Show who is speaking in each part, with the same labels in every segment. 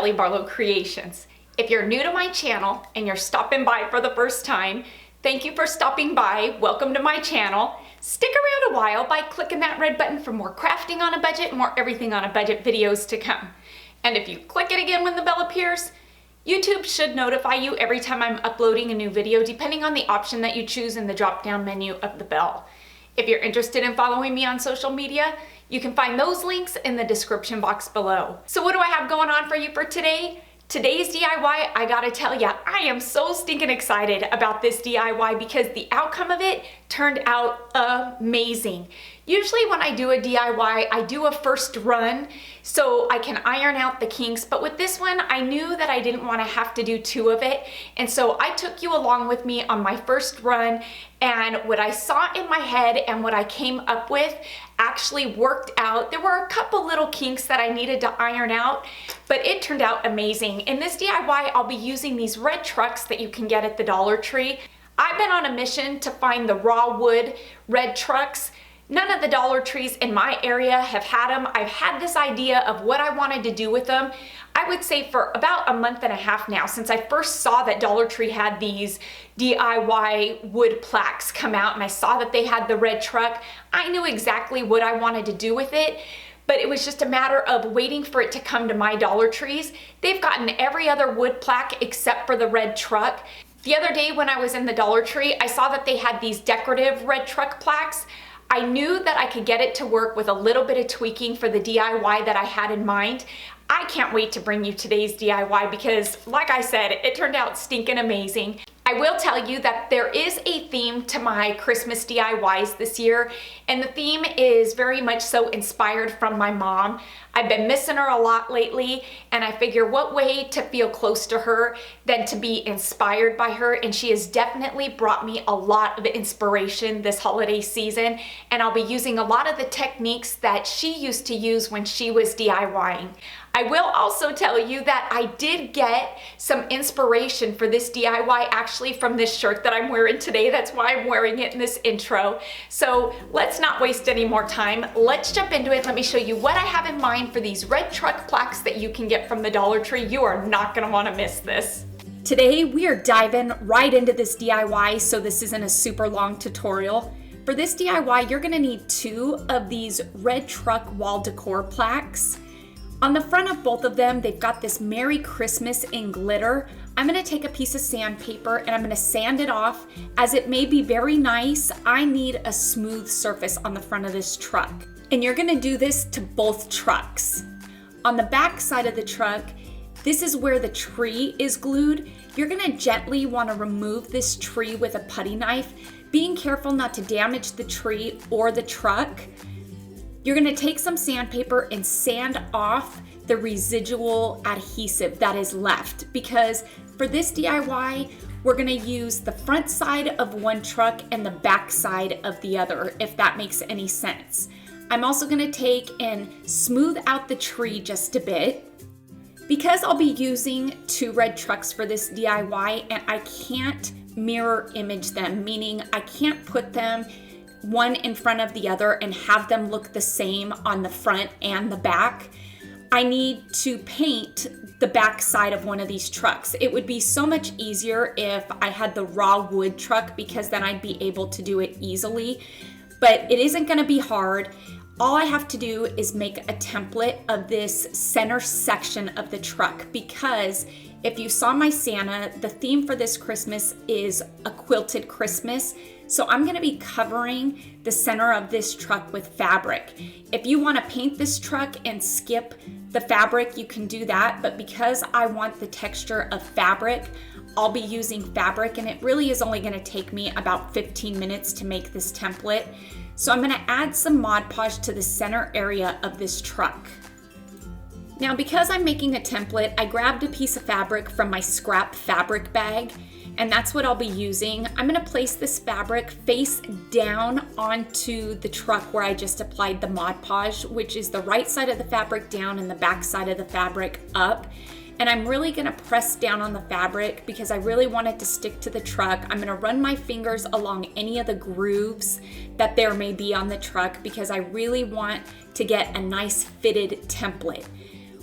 Speaker 1: Kelly Barlow Creations. If you're new to my channel and you're stopping by for the first time, thank you for stopping by. Welcome to my channel. Stick around a while by clicking that red button for more crafting on a budget, more everything on a budget videos to come. And if you click it again when the bell appears, YouTube should notify you every time I'm uploading a new video, depending on the option that you choose in the drop-down menu of the bell. If you're interested in following me on social media, you can find those links in the description box below. So what do I have going on for you for today? Today's DIY, I gotta tell ya, I am so stinking excited about this DIY because the outcome of it turned out amazing. Usually when I do a DIY, I do a first run so I can iron out the kinks, but with this one, I knew that I didn't want to have to do two of it, and so I took you along with me on my first run, and what I saw in my head and what I came up with actually worked out. There were a couple little kinks that I needed to iron out, but it turned out amazing. In this DIY, I'll be using these red trucks that you can get at the Dollar Tree. I've been on a mission to find the raw wood red trucks. None of the Dollar Trees in my area have had them. I've had this idea of what I wanted to do with them, I would say for about a month and a half now, since I first saw that Dollar Tree had these DIY wood plaques come out and I saw that they had the red truck. I knew exactly what I wanted to do with it, but it was just a matter of waiting for it to come to my Dollar Trees. They've gotten every other wood plaque except for the red truck. The other day when I was in the Dollar Tree, I saw that they had these decorative red truck plaques. I knew that I could get it to work with a little bit of tweaking for the DIY that I had in mind. I can't wait to bring you today's DIY because, like I said, it turned out stinking amazing. I will tell you that there is a theme to my Christmas DIYs this year, and the theme is very much so inspired from my mom. I've been missing her a lot lately, and I figure what way to feel close to her than to be inspired by her, and she has definitely brought me a lot of inspiration this holiday season, and I'll be using a lot of the techniques that she used to use when she was DIYing. I will also tell you that I did get some inspiration for this DIY actually from this shirt that I'm wearing today. That's why I'm wearing it in this intro. So let's not waste any more time. Let's jump into it. Let me show you what I have in mind for these red truck plaques that you can get from the Dollar Tree. You are not gonna wanna miss this. Today we are diving right into this DIY, so this isn't a super long tutorial. For this DIY, you're gonna need 2 of these red truck wall decor plaques. On the front of both of them, they've got this Merry Christmas in glitter. I'm gonna take a piece of sandpaper and I'm gonna sand it off. As it may be very nice, I need a smooth surface on the front of this truck. And you're gonna do this to both trucks. On the back side of the truck, this is where the tree is glued. You're gonna gently wanna remove this tree with a putty knife, being careful not to damage the tree or the truck. You're gonna take some sandpaper and sand off the residual adhesive that is left, because for this DIY, we're gonna use the front side of one truck and the back side of the other, if that makes any sense. I'm also gonna take and smooth out the tree just a bit. Because I'll be using 2 red trucks for this DIY and I can't mirror image them, meaning I can't put them one in front of the other and have them look the same on the front and the back. I need to paint the back side of one of these trucks. It would be so much easier if I had the raw wood truck because then I'd be able to do it easily, but it isn't gonna be hard. All I have to do is make a template of this center section of the truck, because if you saw my Santa, the theme for this Christmas is a quilted Christmas. So I'm gonna be covering the center of this truck with fabric. If you wanna paint this truck and skip the fabric, you can do that, but because I want the texture of fabric, I'll be using fabric, and it really is only gonna take me about 15 minutes to make this template. So I'm gonna add some Mod Podge to the center area of this truck. Now, because I'm making a template, I grabbed a piece of fabric from my scrap fabric bag, and that's what I'll be using. I'm gonna place this fabric face down onto the truck where I just applied the Mod Podge, which is the right side of the fabric down and the back side of the fabric up. And I'm really gonna press down on the fabric because I really want it to stick to the truck. I'm gonna run my fingers along any of the grooves that there may be on the truck because I really want to get a nice fitted template.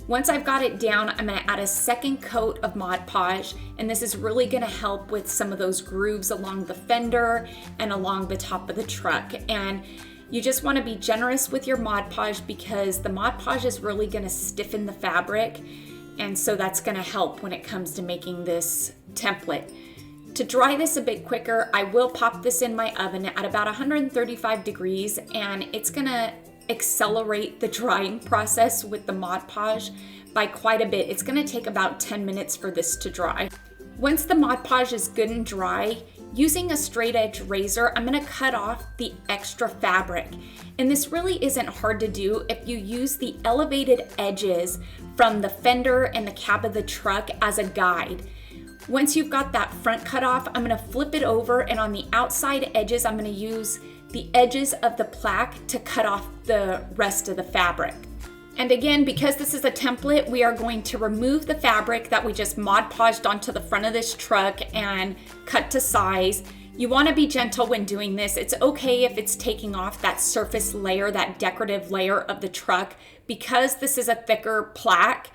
Speaker 1: Once I've got it down, I'm gonna add a second coat of Mod Podge, and this is really gonna help with some of those grooves along the fender and along the top of the truck. And you just wanna be generous with your Mod Podge because the Mod Podge is really gonna stiffen the fabric, and so that's gonna help when it comes to making this template. To dry this a bit quicker, I will pop this in my oven at about 135 degrees, and it's gonna accelerate the drying process with the Mod Podge by quite a bit. It's gonna take about 10 minutes for this to dry. Once the Mod Podge is good and dry, using a straight edge razor, I'm gonna cut off the extra fabric. And this really isn't hard to do if you use the elevated edges from the fender and the cab of the truck as a guide. Once you've got that front cut off, I'm gonna flip it over, and on the outside edges, I'm gonna use the edges of the plaque to cut off the rest of the fabric. And again, because this is a template, we are going to remove the fabric that we just Mod Podged onto the front of this truck and cut to size. You want to be gentle when doing this. It's okay if it's taking off that surface layer, that decorative layer of the truck. Because this is a thicker plaque,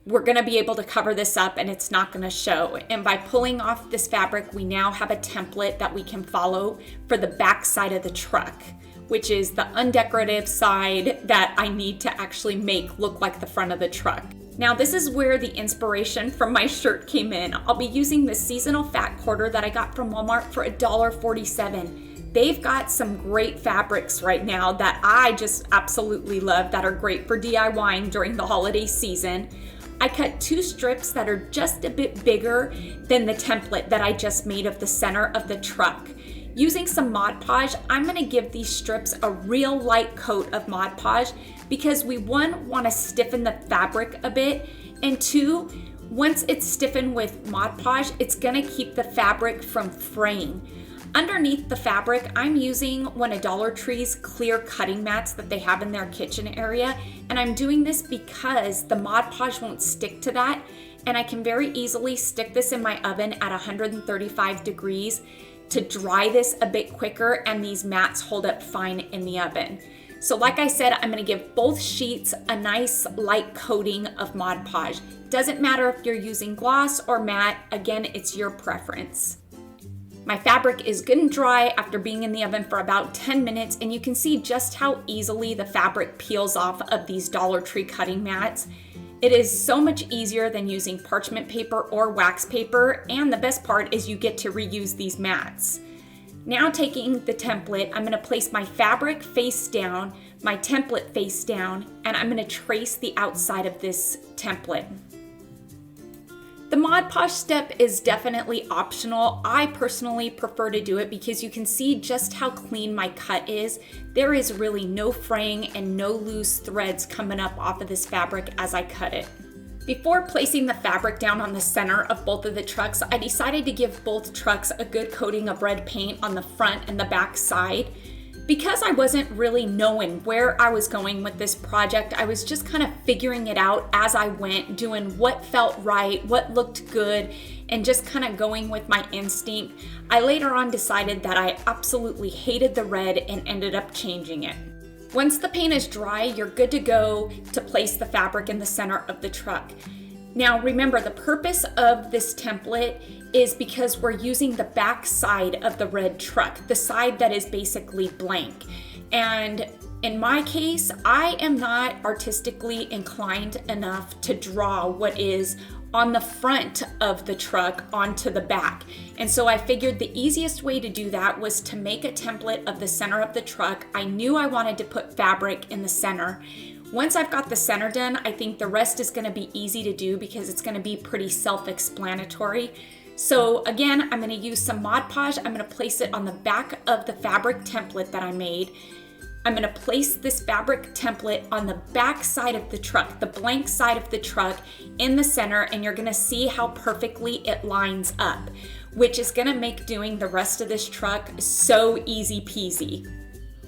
Speaker 1: we're going to be able to cover this up and it's not going to show. And by pulling off this fabric, we now have a template that we can follow for the back side of the truck, which is the undecorative side that I need to actually make look like the front of the truck. Now this is where the inspiration from my shirt came in. I'll be using the seasonal fat quarter that I got from Walmart for $1.47. They've got some great fabrics right now that I just absolutely love that are great for DIYing during the holiday season. I cut 2 strips that are just a bit bigger than the template that I just made of the center of the truck. Using some Mod Podge, I'm gonna give these strips a real light coat of Mod Podge because we, 1, wanna stiffen the fabric a bit, and 2, once it's stiffened with Mod Podge, it's gonna keep the fabric from fraying. Underneath the fabric, I'm using one of Dollar Tree's clear cutting mats that they have in their kitchen area, and I'm doing this because the Mod Podge won't stick to that, and I can very easily stick this in my oven at 135 degrees to dry this a bit quicker, and these mats hold up fine in the oven. So like I said, I'm gonna give both sheets a nice light coating of Mod Podge. Doesn't matter if you're using gloss or matte, again, it's your preference. My fabric is good and dry after being in the oven for about 10 minutes, and you can see just how easily the fabric peels off of these Dollar Tree cutting mats. It is so much easier than using parchment paper or wax paper, and the best part is you get to reuse these mats. Now taking the template, I'm gonna place my fabric face down, my template face down, and I'm gonna trace the outside of this template. The Mod Podge step is definitely optional. I personally prefer to do it because you can see just how clean my cut is. There is really no fraying and no loose threads coming up off of this fabric as I cut it. Before placing the fabric down on the center of both of the trucks, I decided to give both trucks a good coating of red paint on the front and the back side. Because I wasn't really knowing where I was going with this project, I was just kind of figuring it out as I went, doing what felt right, what looked good, and just kind of going with my instinct. I later on decided that I absolutely hated the red and ended up changing it. Once the paint is dry, you're good to go to place the fabric in the center of the truck. Now remember, the purpose of this template is because we're using the back side of the red truck, the side that is basically blank. And in my case, I am not artistically inclined enough to draw what is on the front of the truck onto the back. And so I figured the easiest way to do that was to make a template of the center of the truck. I knew I wanted to put fabric in the center. Once I've got the center done, I think the rest is gonna be easy to do because it's gonna be pretty self-explanatory. So again, I'm gonna use some Mod Podge. I'm gonna place it on the back of the fabric template that I made. I'm gonna place this fabric template on the back side of the truck, the blank side of the truck in the center, and you're gonna see how perfectly it lines up, which is gonna make doing the rest of this truck so easy peasy.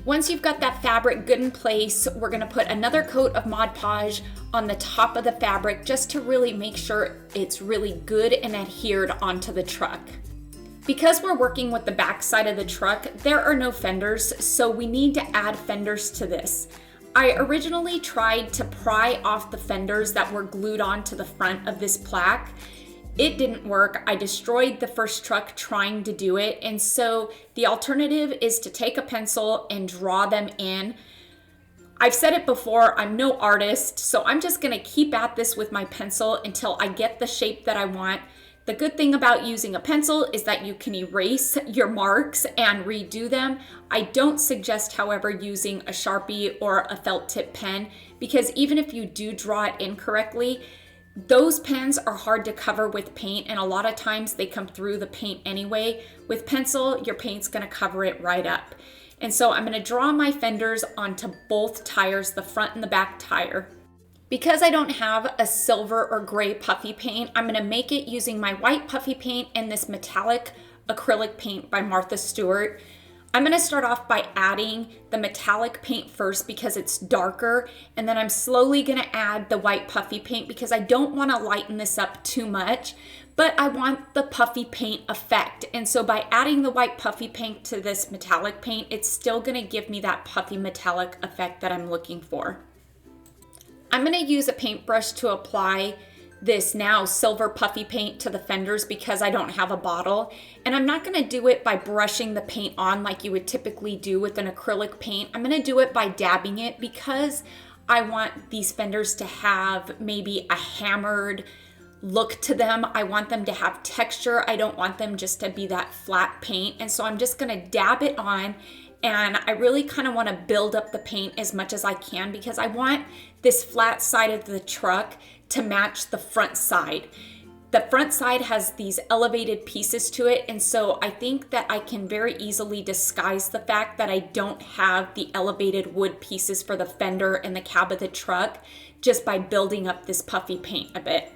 Speaker 1: Once you've got that fabric good in place, we're gonna put another coat of Mod Podge on the top of the fabric just to really make sure it's really good and adhered onto the truck. Because we're working with the back side of the truck, there are no fenders, so we need to add fenders to this. I originally tried to pry off the fenders that were glued onto the front of this plaque. It didn't work. I destroyed the first truck trying to do it. And so the alternative is to take a pencil and draw them in. I've said it before, I'm no artist, so I'm just gonna keep at this with my pencil until I get the shape that I want. The good thing about using a pencil is that you can erase your marks and redo them. I don't suggest, however, using a Sharpie or a felt tip pen, because even if you do draw it incorrectly, those pens are hard to cover with paint, and a lot of times they come through the paint anyway. With pencil, your paint's gonna cover it right up. And so I'm gonna draw my fenders onto both tires, the front and the back tire. Because I don't have a silver or gray puffy paint, I'm gonna make it using my white puffy paint and this metallic acrylic paint by Martha Stewart. I'm gonna start off by adding the metallic paint first because it's darker, and then I'm slowly gonna add the white puffy paint because I don't wanna lighten this up too much, but I want the puffy paint effect. And so by adding the white puffy paint to this metallic paint, it's still gonna give me that puffy metallic effect that I'm looking for. I'm gonna use a paintbrush to apply this now silver puffy paint to the fenders because I don't have a bottle. And I'm not gonna do it by brushing the paint on like you would typically do with an acrylic paint. I'm gonna do it by dabbing it because I want these fenders to have maybe a hammered look to them. I want them to have texture. I don't want them just to be that flat paint. And so I'm just gonna dab it on, and I really kind of want to build up the paint as much as I can because I want this flat side of the truck to match the front side. The front side has these elevated pieces to it, and so I think that I can very easily disguise the fact that I don't have the elevated wood pieces for the fender and the cab of the truck just by building up this puffy paint a bit.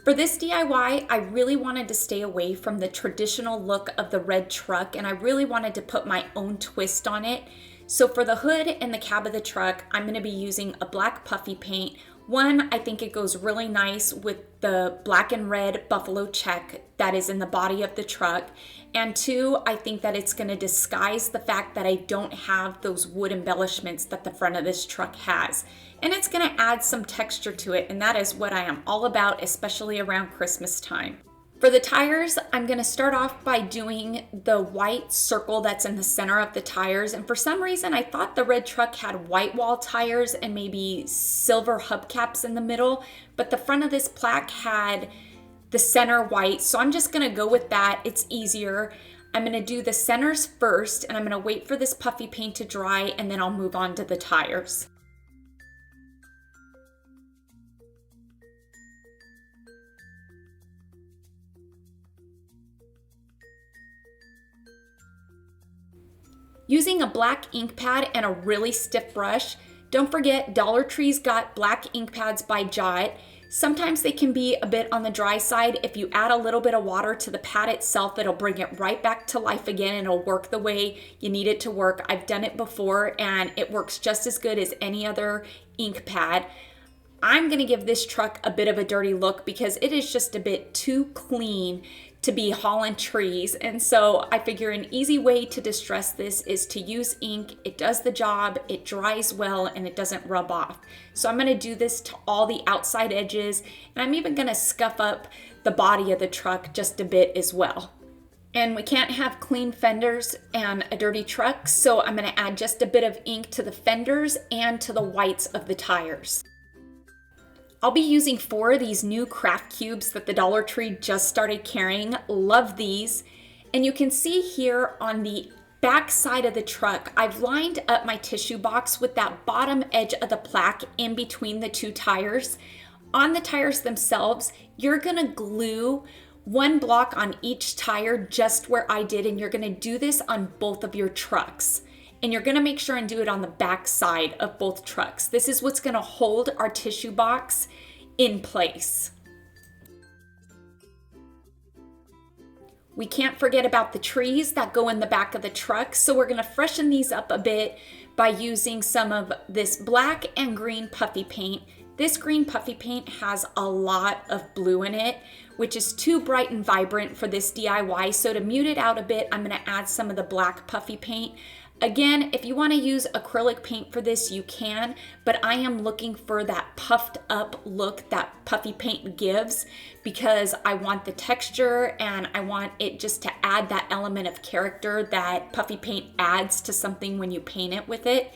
Speaker 1: For this DIY, I really wanted to stay away from the traditional look of the red truck, and I really wanted to put my own twist on it. So for the hood and the cab of the truck, I'm gonna be using a black puffy paint. One, I think it goes really nice with the black and red buffalo check that is in the body of the truck. And two, I think that it's gonna disguise the fact that I don't have those wood embellishments that the front of this truck has. And it's gonna add some texture to it, and that is what I am all about, especially around Christmas time. For the tires, I'm gonna start off by doing the white circle that's in the center of the tires. And for some reason, I thought the red truck had white wall tires and maybe silver hubcaps in the middle, but the front of this plaque had the center white. So I'm just gonna go with that, it's easier. I'm gonna do the centers first, and I'm gonna wait for this puffy paint to dry, and then I'll move on to the tires. Using a black ink pad and a really stiff brush. Don't forget, Dollar Tree's got black ink pads by Jot. Sometimes they can be a bit on the dry side. If you add a little bit of water to the pad itself, it'll bring it right back to life again, and it'll work the way you need it to work. I've done it before, and it works just as good as any other ink pad. I'm gonna give this truck a bit of a dirty look because it is just a bit too clean to be hauling trees. And so I figure an easy way to distress this is to use ink. It does the job, it dries well, and it doesn't rub off. So I'm gonna do this to all the outside edges, and I'm even gonna scuff up the body of the truck just a bit as well. And we can't have clean fenders and a dirty truck, so I'm gonna add just a bit of ink to the fenders and to the whites of the tires. I'll be using 4 of these new craft cubes that the Dollar Tree just started carrying. Love these. And you can see here on the back side of the truck, I've lined up my tissue box with that bottom edge of the plaque in between the 2 tires. On the tires themselves, you're gonna glue 1 block on each tire just where I did, and you're gonna do this on both of your trucks. And you're gonna make sure and do it on the back side of both trucks. This is what's gonna hold our tissue box in place. We can't forget about the trees that go in the back of the truck, so we're gonna freshen these up a bit by using some of this black and green puffy paint. This green puffy paint has a lot of blue in it, which is too bright and vibrant for this DIY, so to mute it out a bit, I'm gonna add some of the black puffy paint. Again, if you want to use acrylic paint for this, you can, but I am looking for that puffed up look that puffy paint gives because I want the texture and I want it just to add that element of character that puffy paint adds to something when you paint it with it.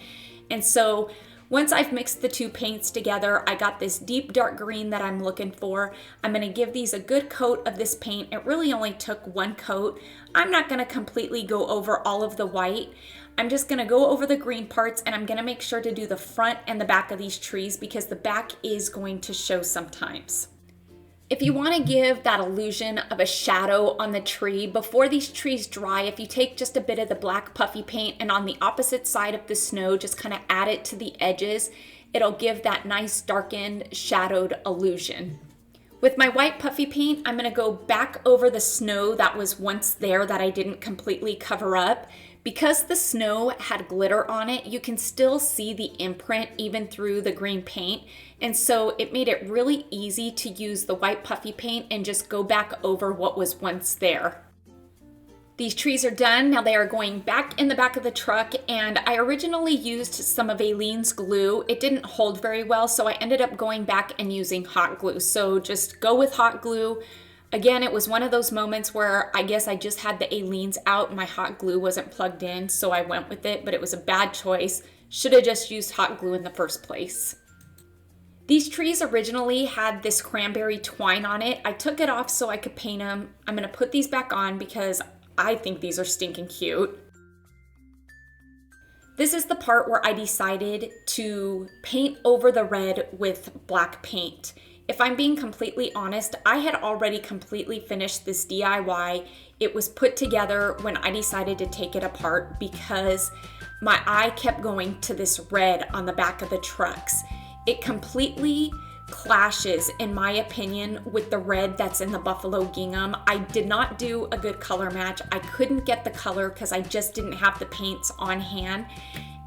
Speaker 1: And so once I've mixed the two paints together, I got this deep dark green that I'm looking for. I'm gonna give these a good coat of this paint. It really only took one coat. I'm not gonna completely go over all of the white. I'm just gonna go over the green parts and I'm gonna make sure to do the front and the back of these trees because the back is going to show sometimes. If you want to give that illusion of a shadow on the tree, before these trees dry, if you take just a bit of the black puffy paint and on the opposite side of the snow, just kind of add it to the edges, it'll give that nice darkened, shadowed illusion. With my white puffy paint, I'm going to go back over the snow that was once there that I didn't completely cover up. Because the snow had glitter on it, you can still see the imprint even through the green paint. And so it made it really easy to use the white puffy paint and just go back over what was once there. These trees are done. Now they are going back in the back of the truck, and I originally used some of Aileen's glue. It didn't hold very well, so I ended up going back and using hot glue. So just go with hot glue. Again, it was one of those moments where I guess I just had the Aileen's out and my hot glue wasn't plugged in, so I went with it, but it was a bad choice. Should have just used hot glue in the first place. These trees originally had this cranberry twine on it. I took it off so I could paint them. I'm gonna put these back on because I think these are stinking cute. This is the part where I decided to paint over the red with black paint. If I'm being completely honest, I had already completely finished this DIY. It was put together when I decided to take it apart because my eye kept going to this red on the back of the trucks. It completely clashes, in my opinion, with the red that's in the buffalo gingham. I did not do a good color match. I couldn't get the color because I just didn't have the paints on hand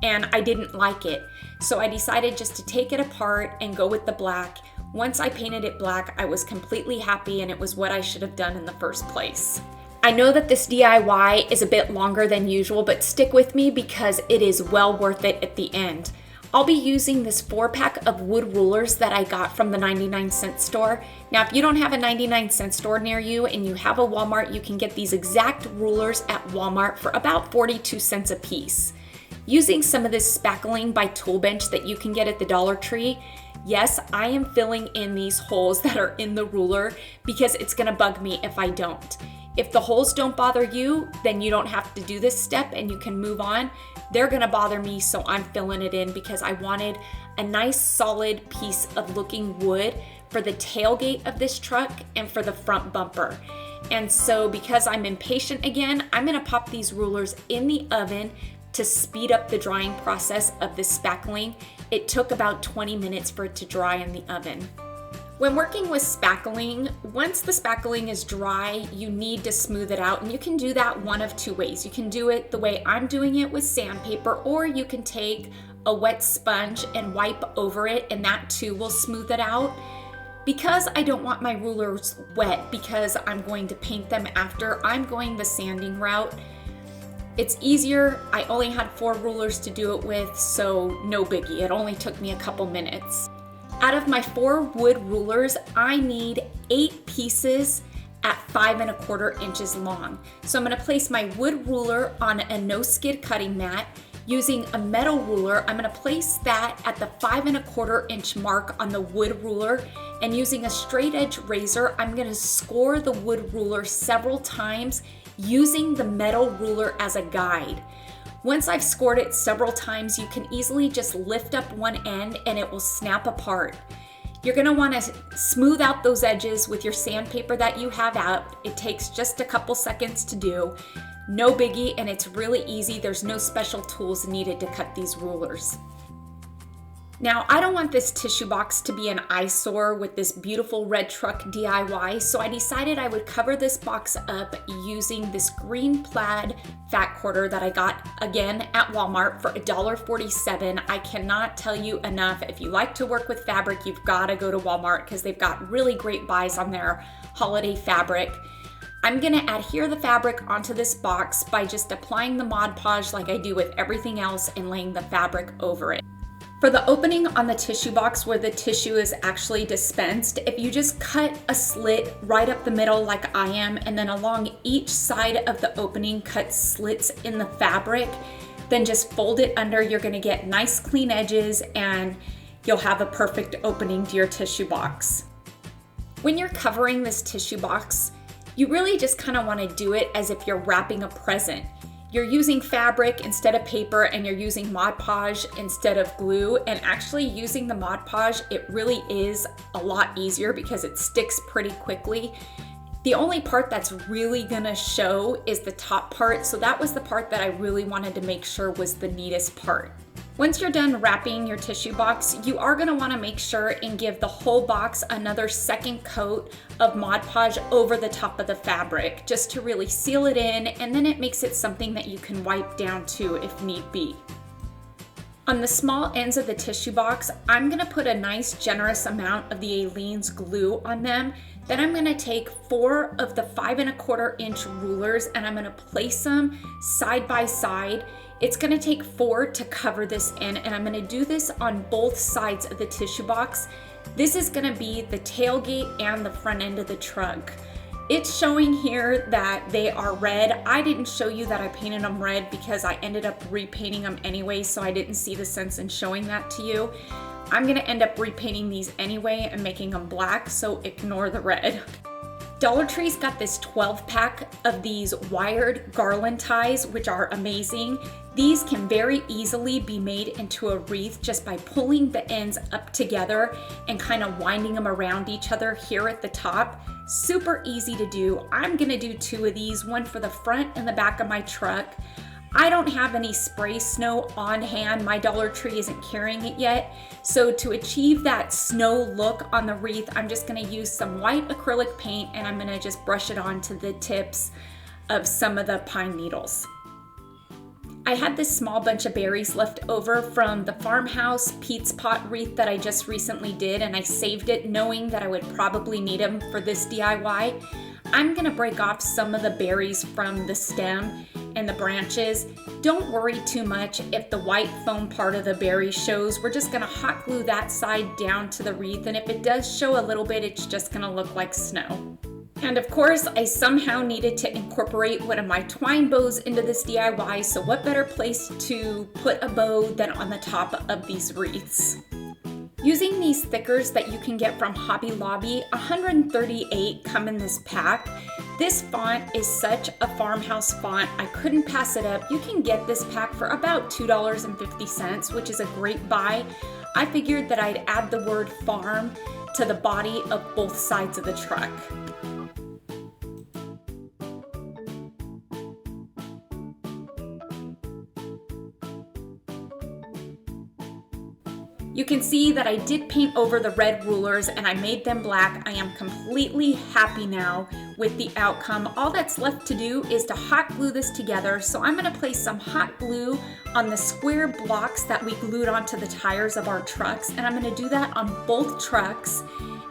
Speaker 1: and I didn't like it. So I decided just to take it apart and go with the black. Once I painted it black, I was completely happy and it was what I should have done in the first place. I know that this DIY is a bit longer than usual, but stick with me because it is well worth it at the end. I'll be using this 4-pack of wood rulers that I got from the 99-cent store. Now, if you don't have a 99-cent store near you and you have a Walmart, you can get these exact rulers at Walmart for about 42 cents a piece. Using some of this spackling by Tool Bench that you can get at the Dollar Tree, yes, I am filling in these holes that are in the ruler because it's gonna bug me if I don't. If the holes don't bother you, then you don't have to do this step and you can move on. They're gonna bother me, so I'm filling it in because I wanted a nice solid piece of looking wood for the tailgate of this truck and for the front bumper. And so because I'm impatient again, I'm gonna pop these rulers in the oven to speed up the drying process of the spackling. It took about 20 minutes for it to dry in the oven. When working with spackling, once the spackling is dry, you need to smooth it out, and you can do that one of two ways. You can do it the way I'm doing it with sandpaper, or you can take a wet sponge and wipe over it, and that too will smooth it out. Because I don't want my rulers wet because I'm going to paint them after, I'm going the sanding route. It's easier. I only had 4 rulers to do it with, so no biggie. It only took me a couple minutes. Out of my 4 wood rulers, I need 8 pieces at 5 1/4 inches long. So I'm gonna place my wood ruler on a no skid cutting mat. Using a metal ruler, I'm gonna place that at the 5 1/4 inch mark on the wood ruler, and using a straight edge razor, I'm gonna score the wood ruler several times using the metal ruler as a guide. Once I've scored it several times, you can easily just lift up one end and it will snap apart. You're gonna wanna smooth out those edges with your sandpaper that you have out. It takes just a couple seconds to do. No biggie, and it's really easy. There's no special tools needed to cut these rulers. Now, I don't want this tissue box to be an eyesore with this beautiful red truck DIY, so I decided I would cover this box up using this green plaid fat quarter that I got again at Walmart for $1.47. I cannot tell you enough. If you like to work with fabric, you've got to go to Walmart because they've got really great buys on their holiday fabric. I'm gonna adhere the fabric onto this box by just applying the Mod Podge like I do with everything else and laying the fabric over it. For the opening on the tissue box where the tissue is actually dispensed, if you just cut a slit right up the middle like I am, and then along each side of the opening cut slits in the fabric, then just fold it under, you're gonna get nice clean edges and you'll have a perfect opening to your tissue box. When you're covering this tissue box, you really just kind of want to do it as if you're wrapping a present. You're using fabric instead of paper, and you're using Mod Podge instead of glue. And actually using the Mod Podge, it really is a lot easier because it sticks pretty quickly. The only part that's really gonna show is the top part, so that was the part that I really wanted to make sure was the neatest part. Once you're done wrapping your tissue box, you are gonna wanna make sure and give the whole box another second coat of Mod Podge over the top of the fabric, just to really seal it in, and then it makes it something that you can wipe down to if need be. On the small ends of the tissue box, I'm gonna put a nice generous amount of the Aleene's glue on them. Then I'm gonna take 4 of the 5 1/4 inch rulers and I'm gonna place them side by side. It's gonna take 4 to cover this in, and I'm gonna do this on both sides of the tissue box. This is gonna be the tailgate and the front end of the truck. It's showing here that they are red. I didn't show you that I painted them red because I ended up repainting them anyway, so I didn't see the sense in showing that to you. I'm gonna end up repainting these anyway and making them black, so ignore the red. Dollar Tree's got this 12 pack of these wired garland ties, which are amazing. These can very easily be made into a wreath just by pulling the ends up together and kind of winding them around each other here at the top. Super easy to do. I'm gonna do 2 of these, one for the front and the back of my truck. I don't have any spray snow on hand. My Dollar Tree isn't carrying it yet. So to achieve that snow look on the wreath, I'm just gonna use some white acrylic paint and I'm gonna just brush it onto the tips of some of the pine needles. I had this small bunch of berries left over from the farmhouse Pete's pot wreath that I just recently did, and I saved it knowing that I would probably need them for this DIY. I'm gonna break off some of the berries from the stem and the branches. Don't worry too much if the white foam part of the berry shows. We're just gonna hot glue that side down to the wreath, and if it does show a little bit, it's just gonna look like snow. And of course, I somehow needed to incorporate one of my twine bows into this DIY, so what better place to put a bow than on the top of these wreaths. Using these thickers that you can get from Hobby Lobby, 138 come in this pack. This font is such a farmhouse font, I couldn't pass it up. You can get this pack for about $2.50, which is a great buy. I figured that I'd add the word farm to the body of both sides of the truck. You can see that I did paint over the red rulers and I made them black. I am completely happy now with the outcome. All that's left to do is to hot glue this together. So I'm gonna place some hot glue on the square blocks that we glued onto the tires of our trucks. And I'm gonna do that on both trucks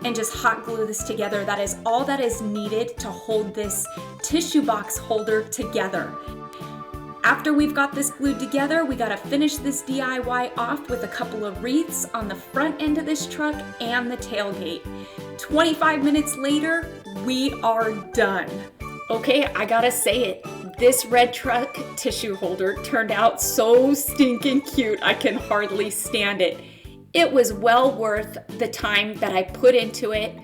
Speaker 1: and just hot glue this together. That is all that is needed to hold this tissue box holder together. After we've got this glued together, we gotta finish this DIY off with a couple of wreaths on the front end of this truck and the tailgate. 25 minutes later, we are done. Okay, I gotta say it. This red truck tissue holder turned out so stinking cute, I can hardly stand it. It was well worth the time that I put into it.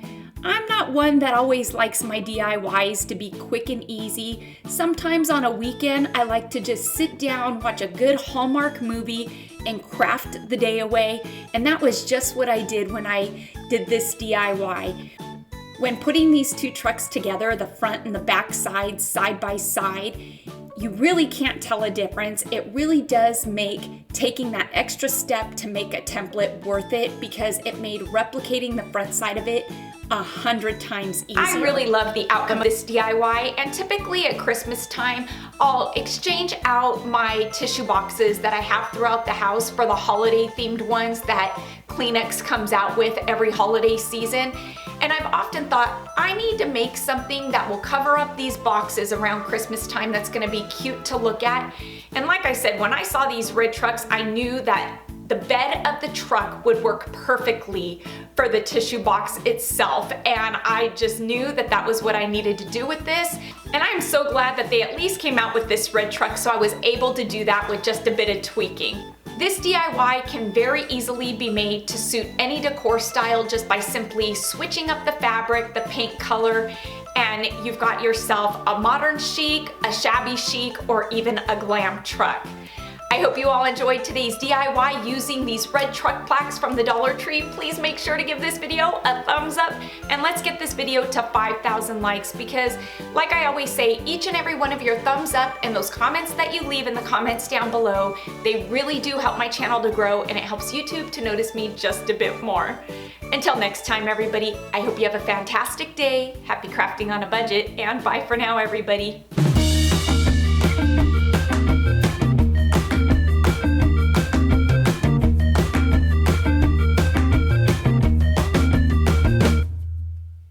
Speaker 1: I'm not one that always likes my DIYs to be quick and easy. Sometimes on a weekend, I like to just sit down, watch a good Hallmark movie, and craft the day away. And that was just what I did when I did this DIY. When putting these two trucks together, the front and the back side by side, you really can't tell a difference. It really does make taking that extra step to make a template worth it, because it made replicating the front side of it 100 times easier. I really love the outcome of this DIY, and typically at Christmas time, I'll exchange out my tissue boxes that I have throughout the house for the holiday themed ones that Kleenex comes out with every holiday season. And I've often thought, I need to make something that will cover up these boxes around Christmas time that's gonna be cute to look at. And like I said, when I saw these red trucks, I knew that the bed of the truck would work perfectly for the tissue box itself. And I just knew that that was what I needed to do with this. And I'm so glad that they at least came out with this red truck, so I was able to do that with just a bit of tweaking. This DIY can very easily be made to suit any decor style just by simply switching up the fabric, the paint color, and you've got yourself a modern chic, a shabby chic, or even a glam truck. I hope you all enjoyed today's DIY using these red truck plaques from the Dollar Tree. Please make sure to give this video a thumbs up, and let's get this video to 5,000 likes, because like I always say, each and every one of your thumbs up and those comments that you leave in the comments down below, they really do help my channel to grow, and it helps YouTube to notice me just a bit more. Until next time, everybody, I hope you have a fantastic day, happy crafting on a budget, and bye for now, everybody.